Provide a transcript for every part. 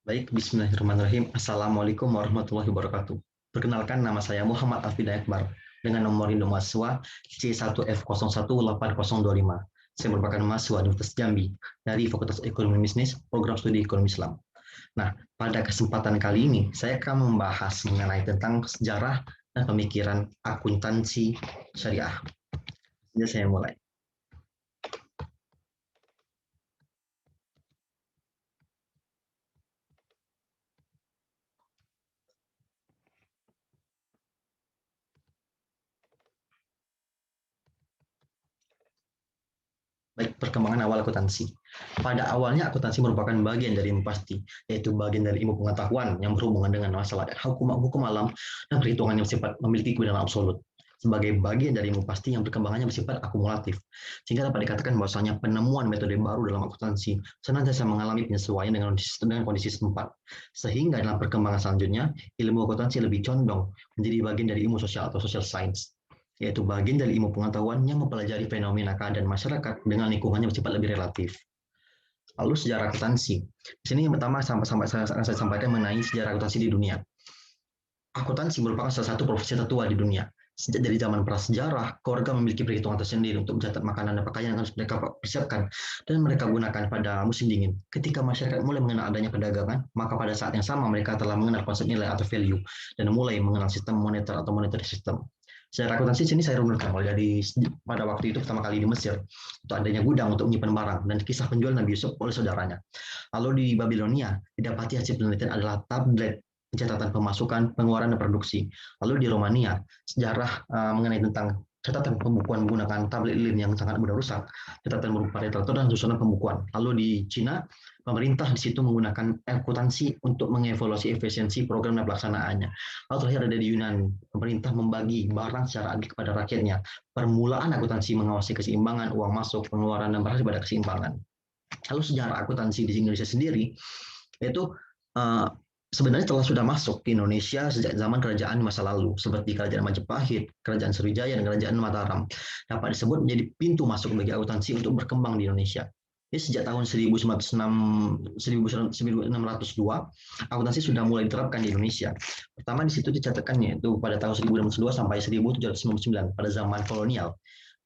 Baik, bismillahirrahmanirrahim. Assalamualaikum warahmatullahi wabarakatuh. Perkenalkan, nama saya Muhammad Alfida Akbar dengan nomor induk mahasiswa C1F018025. Saya merupakan mahasiswa Universitas Jambi dari Fakultas Ekonomi Bisnis, Program Studi Ekonomi Islam. Nah, pada kesempatan kali ini, saya akan membahas mengenai tentang sejarah dan pemikiran akuntansi syariah. Jadi saya mulai. Baik, perkembangan awal akuntansi. Pada awalnya akuntansi merupakan bagian dari ilmu pasti, yaitu bagian dari ilmu pengetahuan yang berhubungan dengan masalah hukum alam dan perhitungan yang bersifat memiliki kebenaran absolut. Sebagai bagian dari ilmu pasti yang perkembangannya bersifat akumulatif, sehingga dapat dikatakan bahwasanya penemuan metode baru dalam akuntansi senantiasa mengalami penyesuaian dengan kondisi setempat. Sehingga dalam perkembangan selanjutnya, ilmu akuntansi lebih condong menjadi bagian dari ilmu sosial atau social science, yaitu bagian dari ilmu pengetahuan yang mempelajari fenomena keadaan masyarakat dengan lingkungannya bersifat lebih relatif. Lalu sejarah akuntansi. Di sini yang pertama saya sampaikan mengenai sejarah akuntansi di dunia. Akuntansi merupakan salah satu profesi tertua di dunia. Sejak dari zaman prasejarah, keluarga memiliki perhitungan tersendiri untuk mencatat makanan dan pakaian yang harus mereka persiapkan dan mereka gunakan pada musim dingin. Ketika masyarakat mulai mengenal adanya perdagangan, maka pada saat yang sama mereka telah mengenal konsep nilai atau value dan mulai mengenal sistem moneter atau monetary system. Secara akuntansi sini saya runutkan mulai dari pada waktu itu pertama kali di Mesir, itu adanya gudang untuk menyimpan barang dan kisah penjual Nabi Yusuf oleh saudaranya. Lalu di Babilonia, didapati hasil penelitian adalah tablet pencatatan pemasukan, pengeluaran, dan produksi. Lalu di Romania, sejarah mengenai tentang catatan pembukuan menggunakan tablet lilin yang sangat mudah rusak, catatan berupa literatur dan susunan pembukuan. Lalu di Cina, pemerintah di situ menggunakan akuntansi untuk mengevaluasi efisiensi program dan pelaksanaannya. Lalu terakhir ada di Yunani, pemerintah membagi barang secara adil kepada rakyatnya. Permulaan akuntansi mengawasi keseimbangan, uang masuk, pengeluaran, dan berhasil pada keseimbangan. Lalu sejarah akuntansi di Indonesia sendiri, yaitu uh, sebenarnya sudah masuk ke Indonesia sejak zaman kerajaan masa lalu, seperti kerajaan Majapahit, kerajaan Sriwijaya, dan kerajaan Mataram. Dapat disebut menjadi pintu masuk bagi akuntansi untuk berkembang di Indonesia. Jadi sejak tahun 1602, akuntansi sudah mulai diterapkan di Indonesia. Pertama di situ dicatatkan yaitu pada tahun 1602 sampai 1799 pada zaman kolonial,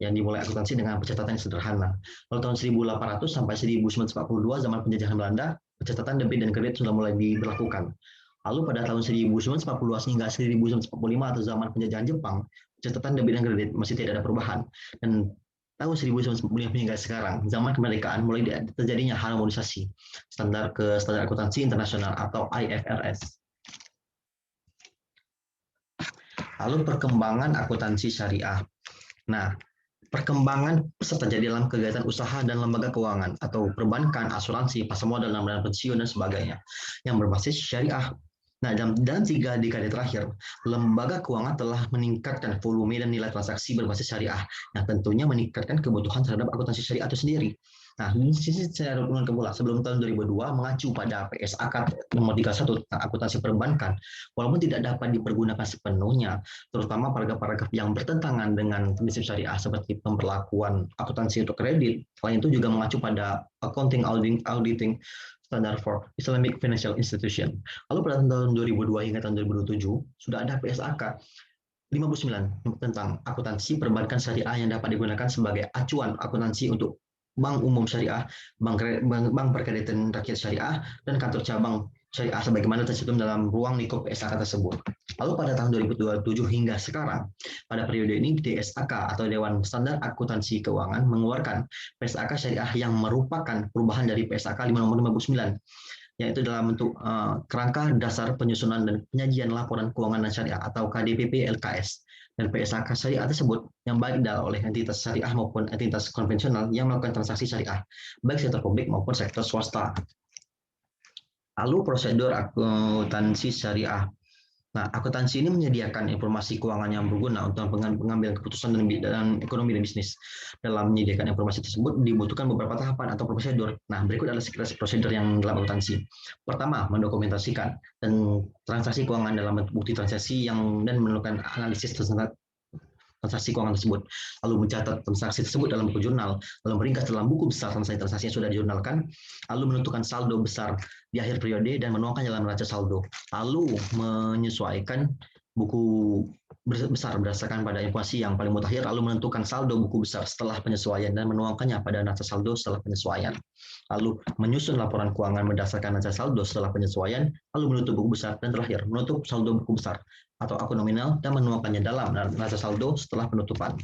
yang dimulai akuntansi dengan pencatatan yang sederhana. Lalu tahun 1800 sampai 1942 zaman penjajahan Belanda, pencatatan debit dan kredit sudah mulai diberlakukan. Lalu pada tahun 1940 hingga 1945 atau zaman penjajahan Jepang, pencatatan debit dan kredit masih tidak ada perubahan. Dan tahun 1945 hingga sekarang, zaman kemerdekaan mulai terjadinya harmonisasi standar akuntansi internasional atau IFRS. Lalu perkembangan akuntansi syariah. Nah, perkembangan peserta jadi dalam kegiatan usaha dan lembaga keuangan atau perbankan, asuransi, pasar modal, dan pensiun dan sebagainya yang berbasis syariah. Nah, dalam 3 dekade terakhir, lembaga keuangan telah meningkatkan volume dan nilai transaksi berbasis syariah, yang tentunya meningkatkan kebutuhan terhadap akuntansi syariah itu sendiri. Nah, di sini saya runutkan pula, sebelum tahun 2002 mengacu pada PSAK nomor 31 tentang akuntansi perbankan, walaupun tidak dapat dipergunakan sepenuhnya, terutama paragraf-paragraf yang bertentangan dengan prinsip syariah seperti pemberlakuan akuntansi untuk kredit. Selain itu juga mengacu pada accounting auditing standard for Islamic Financial Institution. Lalu pada tahun 2002 hingga tahun 2007 sudah ada PSAK 59 tentang akuntansi perbankan syariah yang dapat digunakan sebagai acuan akuntansi untuk bank umum syariah, bank perkreditan rakyat syariah, dan kantor cabang syariah sebagaimana tercantum dalam ruang lingkup PSAK tersebut. Lalu pada tahun 2027 hingga sekarang, pada periode ini DSAK atau Dewan Standar Akuntansi Keuangan mengeluarkan PSAK syariah yang merupakan perubahan dari PSAK 5 nomor 59, yaitu dalam bentuk kerangka dasar penyusunan dan penyajian laporan keuangan dan syariah atau KDPP LKS. Dan PSAK syariah tersebut yang baik oleh entitas syariah maupun entitas konvensional yang melakukan transaksi syariah, baik sektor publik maupun sektor swasta. Lalu prosedur akuntansi syariah. Nah, akuntansi ini menyediakan informasi keuangan yang berguna untuk pengambilan keputusan dan ekonomi dan bisnis. Dalam menyediakan informasi tersebut dibutuhkan beberapa tahapan atau prosedur. Nah, berikut adalah sekilas prosedur yang dalam akuntansi. Pertama, mendokumentasikan dan transaksi keuangan dalam bentuk bukti transaksi dan melakukan analisis transaksi keuangan tersebut, lalu mencatat transaksi tersebut dalam buku jurnal, lalu meringkas dalam buku besar transaksi-transaksi yang sudah dijurnalkan, lalu menentukan saldo besar di akhir periode dan menuangkannya dalam neraca saldo, lalu menyesuaikan buku besar berdasarkan pada informasi yang paling mutakhir, lalu menentukan saldo buku besar setelah penyesuaian dan menuangkannya pada neraca saldo setelah penyesuaian, lalu menyusun laporan keuangan berdasarkan neraca saldo setelah penyesuaian, lalu menutup buku besar, dan terakhir menutup saldo buku besar atau akun nominal dan menuangkannya dalam neraca saldo setelah penutupan.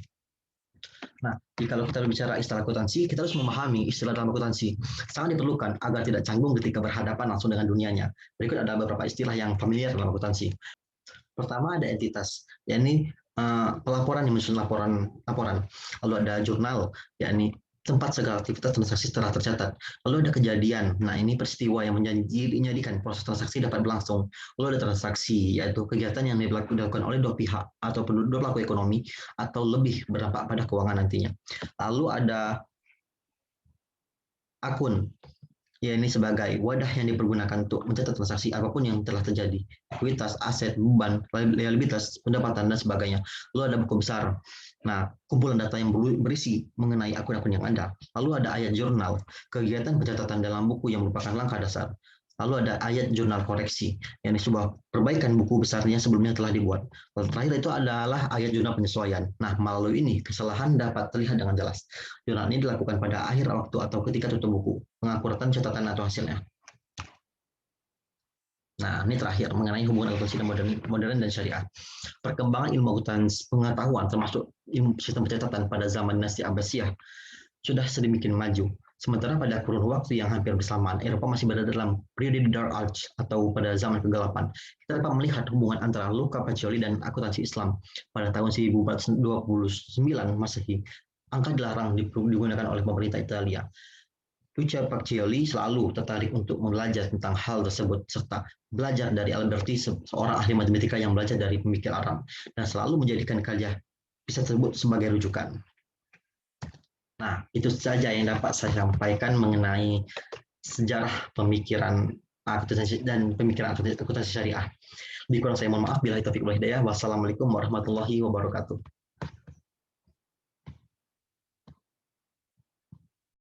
Nah, kalau kita berbicara istilah akuntansi, kita harus memahami istilah dalam akuntansi. Sangat diperlukan agar tidak canggung ketika berhadapan langsung dengan dunianya. Berikut ada beberapa istilah yang familiar dalam akuntansi. Pertama ada entitas, yakni pelaporan yang menyusun laporan. Lalu ada jurnal, yakni tempat segala aktivitas transaksi telah tercatat. Lalu ada kejadian, nah ini peristiwa yang menjadikan proses transaksi dapat berlangsung. Lalu ada transaksi, yaitu kegiatan yang dilakukan oleh dua pihak atau dua pelaku ekonomi atau lebih berdampak pada keuangan nantinya. Lalu ada akun, ya ini sebagai wadah yang dipergunakan untuk mencatat transaksi apapun yang telah terjadi, ekuitas, aset, beban, liabilitas, pendapatan, dan sebagainya. Lalu ada buku besar, nah kumpulan data yang berisi mengenai akun-akun yang ada. Lalu ada ayat jurnal, kegiatan pencatatan dalam buku yang merupakan langkah dasar. Lalu ada ayat jurnal koreksi, yang sebuah perbaikan buku besarnya sebelumnya telah dibuat. Lalu terakhir itu adalah ayat jurnal penyesuaian. Nah, melalui ini kesalahan dapat terlihat dengan jelas. Jurnal ini dilakukan pada akhir waktu atau ketika tutup buku, pengakuratan catatan atau hasilnya. Nah, ini terakhir mengenai hubungan akuntansi modern dan syariah. Perkembangan ilmu akuntansi pengetahuan termasuk sistem pencatatan pada zaman dinasti Abbasiyah sudah sedemikian maju. Sementara pada kurun waktu yang hampir bersamaan, Eropa masih berada dalam periode Dark Age atau pada zaman kegelapan. Kita dapat melihat hubungan antara Luca Pacioli dan akuntansi Islam pada tahun 1429 Masehi. Angka dilarang digunakan oleh pemerintah Italia. Luca Pacioli selalu tertarik untuk belajar tentang hal tersebut serta belajar dari Alberti, seorang ahli matematika yang belajar dari pemikir Arab, dan selalu menjadikan karya bisa tersebut sebagai rujukan. Nah, itu saja yang dapat saya sampaikan mengenai sejarah pemikiran akuntansi dan pemikiran akuntansi syariah. Lebih kurang saya mohon maaf. Bila taufiq wal hidayah. Wassalamualaikum warahmatullahi wabarakatuh.